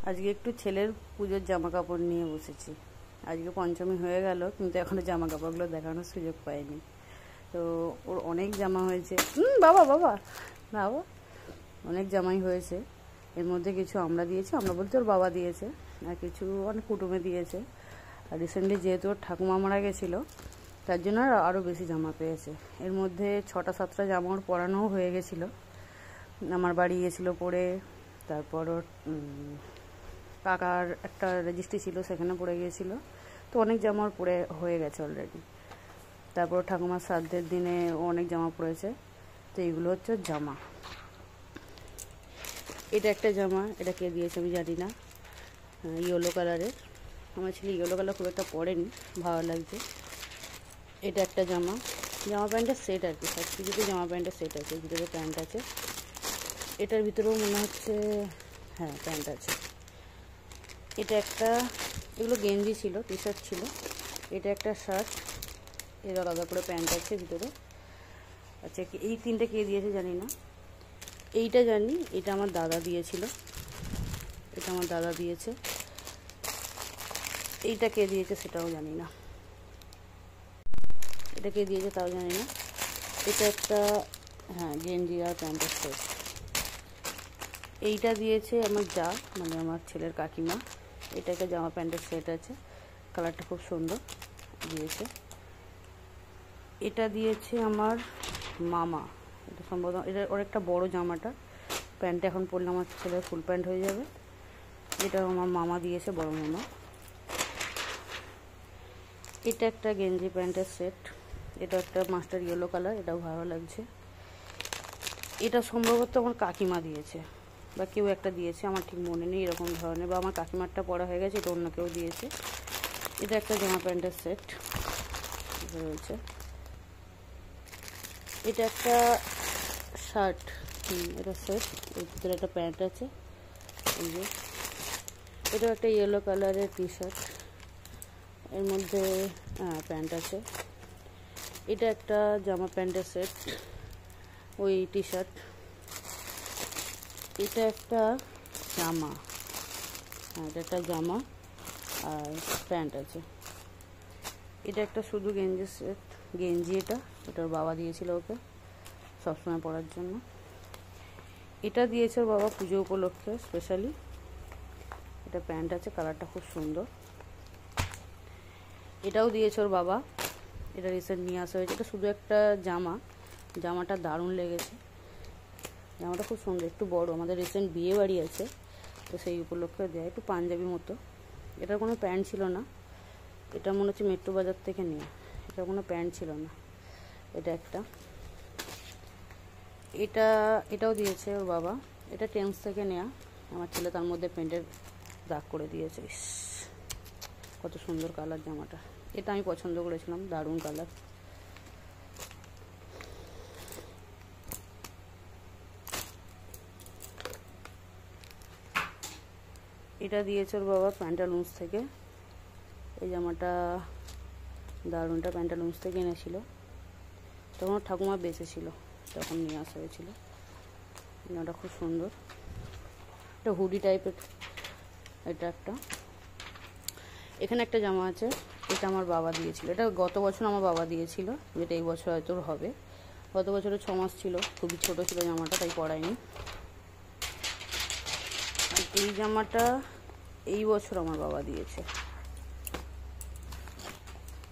আজকে একটু ছেলের পুজোর জামা কাপড় নিয়ে বসেছি। আজকে পঞ্চমী হয়ে গেল, কিন্তু এখনো জামা কাপড়গুলো দেখানোর সুযোগ পাইনি। তো ওর অনেক জামা হয়েছে। বাবা বাবা না, বাবা অনেক জামাই হয়েছে। এর মধ্যে কিছু আমরা দিয়েছি, আমরা বলতে ওর বাবা দিয়েছে, আর কিছু অনেক কুটুমে দিয়েছে। আর রিসেন্টলি যেহেতু ওর ঠাকুমা মারা গেছিলো, তার জন্য আরও বেশি জামা পেয়েছে। এর মধ্যে 6টা-7টা জামা ওর পরানোও হয়ে গেছিলো। আমার বাড়ি গিয়েছিলো পরে, তারপর ওর কাকার একটা রেজিস্ট্রি ছিল, সেখানে পড়ে গিয়েছিল। তো অনেক জামা ওর পরে হয়ে গেছে অলরেডি। তারপর ঠাকুমার শ্রাদ্ধের দিনে ও অনেক জামা পরেছে। তো এইগুলো হচ্ছে জামা। এটা একটা জামা, এটা কে দিয়েছে আমি জানি না, ইয়েলো কালারের। আমার ছেলে ইয়েলো কালার খুব একটা পরেনি, ভালো লাগছে। এটা একটা জামা, জামা প্যান্টের সেট আর কি, সব কিছুতে জামা প্যান্টের সেট আছে। ভিতরে প্যান্ট আছে, এটার ভিতরেও মনে হচ্ছে হ্যাঁ প্যান্ট আছে। এটা একটা, এগুলো গেঞ্জি ছিল, টি শার্ট ছিল। এটা একটা শার্ট, এর আলাদা করে প্যান্ট আছে ভিতরে। আচ্ছা, এই তিনটে কে দিয়েছে জানি না। এইটা জানি, এটা আমার দাদা দিয়েছিল, এটা আমার দাদা দিয়েছে। এইটা কে দিয়েছে সেটাও জানি না, এটা কে দিয়েছে তাও জানি না। এটা একটা হ্যাঁ গেঞ্জি আর প্যান্টের সেট। এইটা দিয়েছে আমার যা, মানে আমার ছেলের কাকিমা। এটা একটা জামা প্যান্টের সেট আছে, কালারটা খুব সুন্দর দিয়েছে। এটা দিয়েছে আমার মামা, এটা সম্ভবত এটা ওর একটা বড় জামাটা, প্যান্টটা এখন পরলে আমার ছেলের ফুল প্যান্ট হয়ে যাবে। এটা আমার মামা দিয়েছে, বড় মামা। এটা একটা গেঞ্জি প্যান্টের সেট, এটা একটা মাস্টার ইয়েলো কালার, এটাও ভালো লাগছে। এটা সম্ভবত আমার কাকিমা দিয়েছে বা কেউ একটা দিয়েছে, আমার ঠিক মনে নেই এরকম ধরনের, বা আমার কাকিমারটা পরা হয়ে গেছে, এটা অন্য কেউ দিয়েছে। এটা একটা জামা প্যান্টের সেট রয়েছে। এটা একটা শার্ট, এটা সেট, এর ভিতরে একটা প্যান্ট আছে। এই যে এটা একটা ইয়েলো কালারের টি শার্ট, এর মধ্যে প্যান্ট আছে। এটা একটা জামা প্যান্টের সেট, ওই টি শার্ট। এটা একটা জামা, এটা একটা জামা আর প্যান্ট আছে। এটা একটা শুধু গেঞ্জি সেট, গেঞ্জি এটা ওর বাবা দিয়েছিল ওকে সবসময় পরার জন্য। এটা দিয়েছে ওর বাবা পুজো উপলক্ষে স্পেশালি। এটা প্যান্ট আছে, কালারটা খুব সুন্দর। এটাও দিয়েছে ওর বাবা, এটা রিসেন্ট নিয়ে আসা হয়েছে। এটা শুধু একটা জামা, জামাটা দারুণ লেগেছে, জামাটা খুব সুন্দর, একটু বড়। আমাদের রিসেন্ট বিয়ে বাড়ি আছে, তো সেই উপলক্ষে দেয়, একটু পাঞ্জাবি মতো। এটার কোনো প্যান্ট ছিল না, এটা মনে হচ্ছে মেট্রো বাজার থেকে নেওয়া, এটা কোনো প্যান্ট ছিল না। এটা একটা, এটাও দিয়েছে ওর বাবা, এটা টেন্স থেকে নেওয়া। আমার ছেলে তার মধ্যে প্যান্টের দাগ করে দিয়েছে। কত সুন্দর কালার জামাটা, এটা আমি পছন্দ করেছিলাম, দারুণ কালার। এটা দিয়েছে ওর বাবা প্যান্টালুন্স থেকে, এই জামাটা দারুণটা প্যান্টালুন্স থেকে এনেছিল, তখন ঠাকুমা বেঁচে ছিল, তখন নিয়ে আসা হয়েছিল। জামাটা খুব সুন্দর, এটা হুডি টাইপের। এটা একটা, এখানে একটা জামা আছে, এটা আমার বাবা দিয়েছিল। এটা গত বছর আমার বাবা দিয়েছিল, যেটা এই বছর হয়তো হবে। গত বছরে 6 মাস ছিল, খুবই ছোট ছিল জামাটা, তাই পরাইনি। আর এই জামাটা এই বছর আমার বাবা দিয়েছে।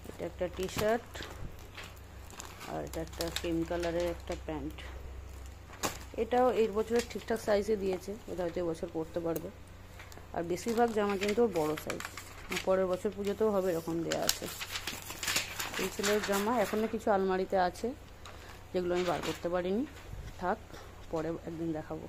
এটা একটা টি শার্ট, আর এটা একটা ক্রিম কালারের একটা প্যান্ট। এটাও এই বছরের ঠিকঠাক সাইজে দিয়েছে, এটা হয়তো এবছর পরতে পারবে। আর বেশিরভাগ জামা কিন্তু ওর বড়ো সাইজ, পরের বছর পুজোতেও হবে এরকম দেওয়া আছে। এই ছেলের জামা এখনও কিছু আলমারিতে আছে, যেগুলো আমি বার করতে পারিনি, থাক পরে একদিন দেখাবো।